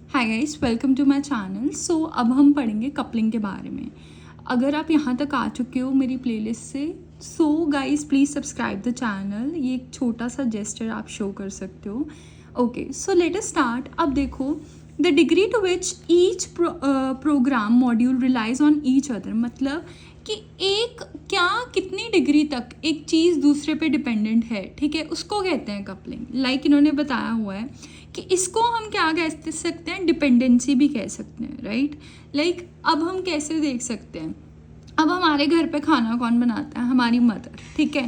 Hi guys, welcome to my channel. So अब हम पढ़ेंगे कपलिंग के बारे में। अगर आप यहाँ तक आ चुके हो मेरी प्लेलिस्ट से, so guys please subscribe the channel. ये एक छोटा सा जेस्चर आप शो कर सकते हो। Okay, so let us start. अब देखो, the degree to which each program module relies on each other, मतलब कि एक क्या कितनी डिग्री तक एक चीज़ दूसरे पे डिपेंडेंट है, ठीक है, उसको कहते हैं कपलिंग। लाइक इन्होंने बताया हुआ है कि इसको हम क्या कह सकते हैं, डिपेंडेंसी भी कह सकते हैं, राइट। लाइक अब हम कैसे देख सकते हैं, अब हमारे घर पे खाना कौन बनाता है, हमारी मदर, ठीक है।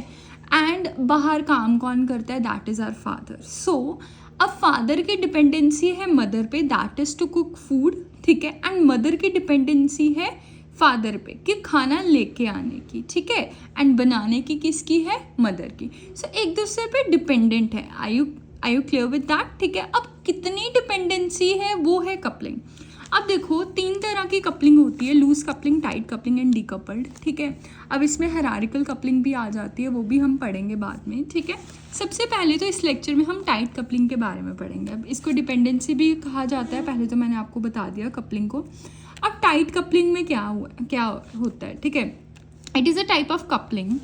एंड बाहर काम कौन करता है, that is our father. So अब फादर की डिपेंडेंसी है मदर पे, that is to cook food, ठीक है। एंड मदर की डिपेंडेंसी है फादर पे कि खाना लेके आने की, ठीक है। एंड बनाने की किसकी है, मदर की। सो एक दूसरे पे डिपेंडेंट है। आई यू क्लियर विद दैट, ठीक है। अब कितनी डिपेंडेंसी है, वो है कपलिंग। अब देखो, तीन तरह की कपलिंग होती है, loose coupling, tight coupling and decoupled, ठीक है। अब इसमें हायरार्किकल कपलिंग भी आ जाती है, वो भी हम पढ़ेंगे बाद में, ठीक है। सबसे पहले तो इस लेक्चर में हम टाइट कपलिंग के बारे में पढ़ेंगे। अब इसको डिपेंडेंसी भी कहा जाता है, पहले तो मैंने आपको बता दिया कपलिंग को। अब टाइट कपलिंग में क्या होता है, ठीक है। It is a type of coupling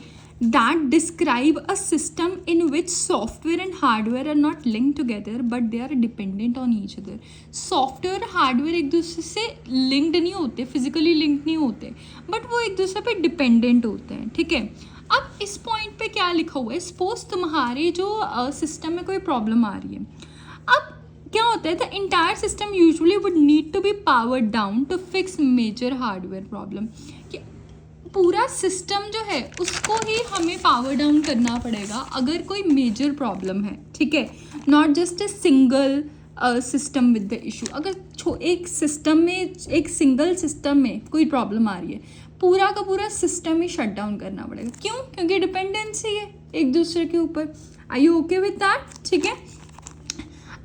that describe a system in which software and hardware are not linked together but they are dependent on each other. Software hardware एक दूसरे से लिंक्ड नहीं होते, फिजिकली लिंक्ड नहीं होते, but वो एक दूसरे पे डिपेंडेंट होते हैं, ठीक है। अब इस पॉइंट पे क्या लिखा हुआ है, सपोज तुम्हारे जो सिस्टम में कोई प्रॉब्लम आ रही है। अब क्या होता है, the entire system usually would need to be powered down to fix major hardware problem. पूरा सिस्टम जो है उसको ही हमें पावर डाउन करना पड़ेगा अगर कोई मेजर प्रॉब्लम है, ठीक है। Not just a single system with the issue. अगर एक सिस्टम में, एक सिंगल सिस्टम में कोई प्रॉब्लम आ रही है, पूरा का पूरा सिस्टम ही शट डाउन करना पड़ेगा। क्यों? क्योंकि डिपेंडेंसी है एक दूसरे के ऊपर। आई यू ओके विद दैट, ठीक है।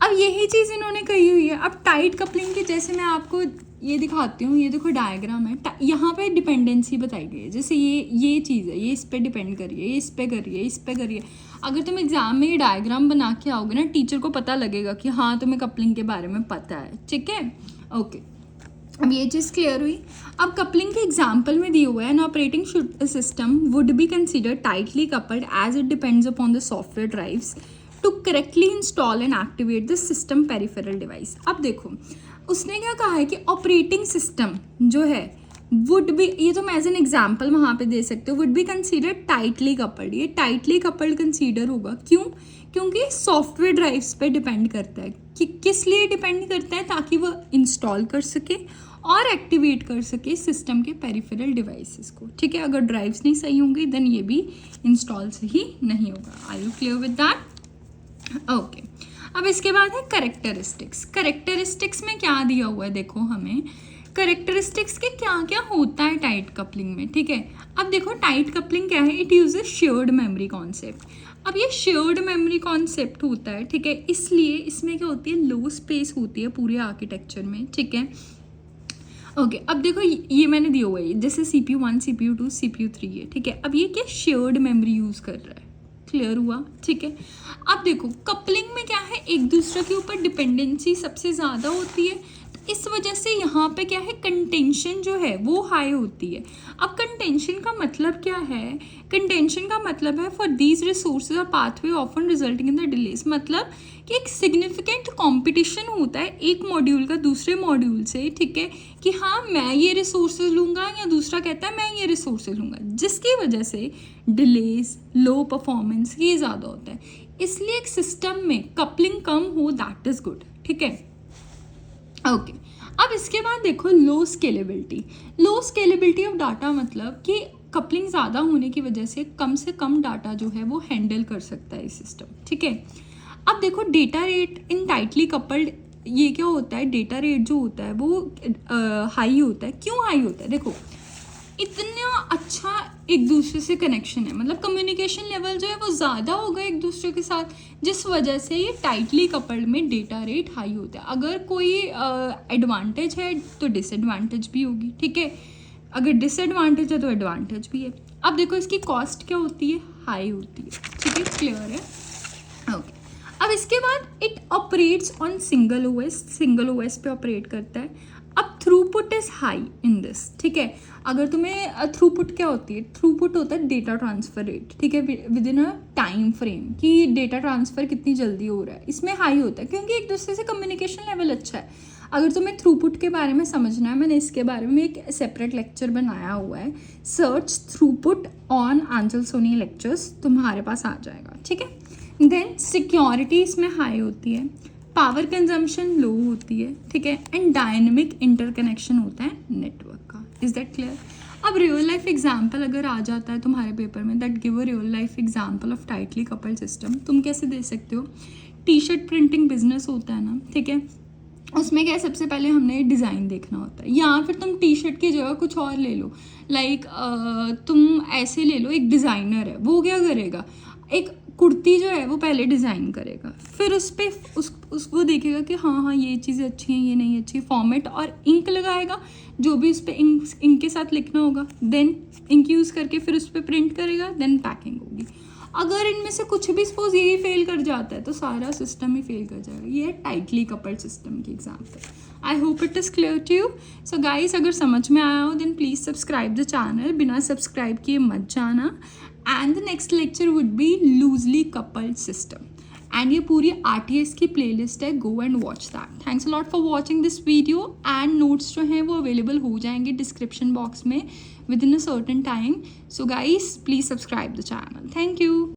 अब यही चीज़ इन्होंने कही हुई है। अब टाइट कपलिंग की, जैसे मैं आपको ये दिखाती हूँ, ये देखो डायग्राम है, यहाँ पे डिपेंडेंसी बताई गई है। जैसे ये चीज़ है, ये इस पे डिपेंड करिए, ये इस पे करिए, इस पे करिए। अगर तुम एग्जाम में ये डायग्राम बना के आओगे ना, टीचर को पता लगेगा कि हाँ तुम्हें कपलिंग के बारे में पता है, ठीक है। ओके, अब ये चीज़ क्लियर हुई। अब कपलिंग के एग्जाम्पल में दिए हुए हैं, an operating system would be consider tightly coupled as it depends upon the software drives to correctly install and activate the system peripheral device. अब देखो, उसने क्या कहा है कि ऑपरेटिंग सिस्टम जो है वुड बी, ये तो मैं एज एन एग्जाम्पल वहाँ पे दे सकते हो, would be consider tightly coupled. ये टाइटली कपल्ड कंसीडर होगा, क्यों? क्योंकि सॉफ्टवेयर ड्राइव्स पे डिपेंड करता है। कि किस लिए डिपेंड करता है, ताकि वो इंस्टॉल कर सके और एक्टिवेट कर सके सिस्टम के पेरिफेरल डिवाइसेस को, ठीक है। अगर ड्राइव्स नहीं सही होंगी देन ये भी इंस्टॉल सही नहीं होगा। Are you clear with that? Okay, अब इसके बाद है करेक्टरिस्टिक्स। करेक्टरिस्टिक्स में क्या दिया हुआ है, देखो हमें करेक्टरिस्टिक्स के क्या क्या होता है टाइट कपलिंग में, ठीक है। अब देखो, टाइट कपलिंग क्या है, it uses shared memory concept. अब ये शेयर्ड मेमोरी कॉन्सेप्ट होता है, ठीक है, इसलिए इसमें क्या होती है, लो स्पेस होती है पूरे आर्किटेक्चर में, ठीक है। ओके, अब देखो ये मैंने दिया हुआ है, जैसे CPU 1, CPU 2, CPU 3 है, ठीक है। अब ये क्या शेयर्ड मेमोरी यूज़ कर रहा है, क्लियर हुआ, ठीक है। अब देखो, कपलिंग में क्या है, एक दूसरे के ऊपर डिपेंडेंसी सबसे ज़्यादा होती है, तो इस वजह से यहाँ पे क्या है, कंटेंशन जो है वो हाई होती है। अब कंटेंशन का मतलब क्या है, कंटेंशन का मतलब है फॉर दीज रिसोर्सेज और pathway often resulting in the delays. मतलब कि एक सिग्निफिकेंट कॉम्पिटिशन होता है एक मॉड्यूल का दूसरे मॉड्यूल से, ठीक है, कि हाँ मैं ये रिसोर्सेज लूँगा या दूसरा कहता है मैं ये रिसोर्सेज लूँगा, जिसकी वजह से डिलेस, लो परफॉर्मेंस ये ज़्यादा होता है। इसलिए एक सिस्टम में कपलिंग कम हो, दैट इज़ गुड, ठीक है। ओके, अब इसके बाद देखो low scalability. Low scalability of data मतलब कि कपलिंग ज़्यादा होने की वजह से कम डाटा जो है वो हैंडल कर सकता है सिस्टम, ठीक है। अब देखो, data rate in tightly coupled, ये क्या होता है, डेटा रेट जो होता है वो हाई होता है। क्यों हाई होता है, देखो इतना अच्छा एक दूसरे से कनेक्शन है, मतलब कम्युनिकेशन लेवल जो है वो ज़्यादा होगा एक दूसरे के साथ, जिस वजह से ये टाइटली कपल्ड में डेटा रेट हाई होता है। अगर कोई एडवांटेज है तो डिसएडवांटेज भी होगी, ठीक है। अगर डिसएडवांटेज है तो एडवांटेज भी है। अब देखो, इसकी कॉस्ट क्या होती है, हाई होती है, ठीक है, क्लियर है। ओके, अब इसके बाद it operates on single OS पे ऑपरेट करता है। अब throughput is high in this, ठीक है। अगर तुम्हें थ्रूपुट क्या होती है, थ्रूपुट होता है डेटा ट्रांसफ़र रेट, ठीक है, with in a time frame कि डेटा ट्रांसफ़र कितनी जल्दी हो रहा है, इसमें हाई होता है क्योंकि एक दूसरे से कम्युनिकेशन लेवल अच्छा है। अगर तुम्हें थ्रूपुट के बारे में समझना है, मैंने इसके बारे में एक सेपरेट लेक्चर बनाया हुआ है, search throughput on Aanchal Soni lectures, तुम्हारे पास आ जाएगा, ठीक है। देन सिक्योरिटी इसमें हाई होती है, पावर कंजम्पशन लो होती है, ठीक है, एंड डायनेमिक इंटरकनेक्शन होता है नेटवर्क का। Is that clear? अब रियल लाइफ एग्जाम्पल अगर आ जाता है तुम्हारे पेपर में, that give a real life example of tightly coupled system, तुम कैसे दे सकते हो? टी शर्ट प्रिंटिंग बिजनेस होता है ना, ठीक है, उसमें क्या है, सबसे पहले हमने डिज़ाइन देखना होता है, या फिर तुम टी शर्ट की जगह कुछ और ले लो, लाइक तुम ऐसे ले लो, एक डिज़ाइनर है, वो क्या करेगा, एक कुर्ती जो है वो पहले डिज़ाइन करेगा, फिर उस पर उसको देखेगा कि हाँ ये चीज़ें अच्छी हैं, ये नहीं अच्छी, फॉर्मेट और इंक लगाएगा, जो भी उस पर इंक के साथ लिखना होगा, देन इंक यूज़ करके फिर उस पर प्रिंट करेगा, देन पैकिंग होगी। अगर इनमें से कुछ भी सपोज यही फेल कर जाता है तो सारा सिस्टम ही फेल कर जाएगा। ये है टाइटली कपल्ड सिस्टम की example. I hope it is clear to you. So guys, अगर समझ में आया हो then please subscribe the channel, बिना सब्सक्राइब किए मत जाना। And the next lecture would be loosely coupled system, and ये पूरी RTS की प्लेलिस्ट है, go and watch that. Thanks a lot for watching this video, and notes जो हैं वो अवेलेबल हो जाएंगे डिस्क्रिप्शन बॉक्स में with in a certain time. So guys please subscribe the channel. Thank you.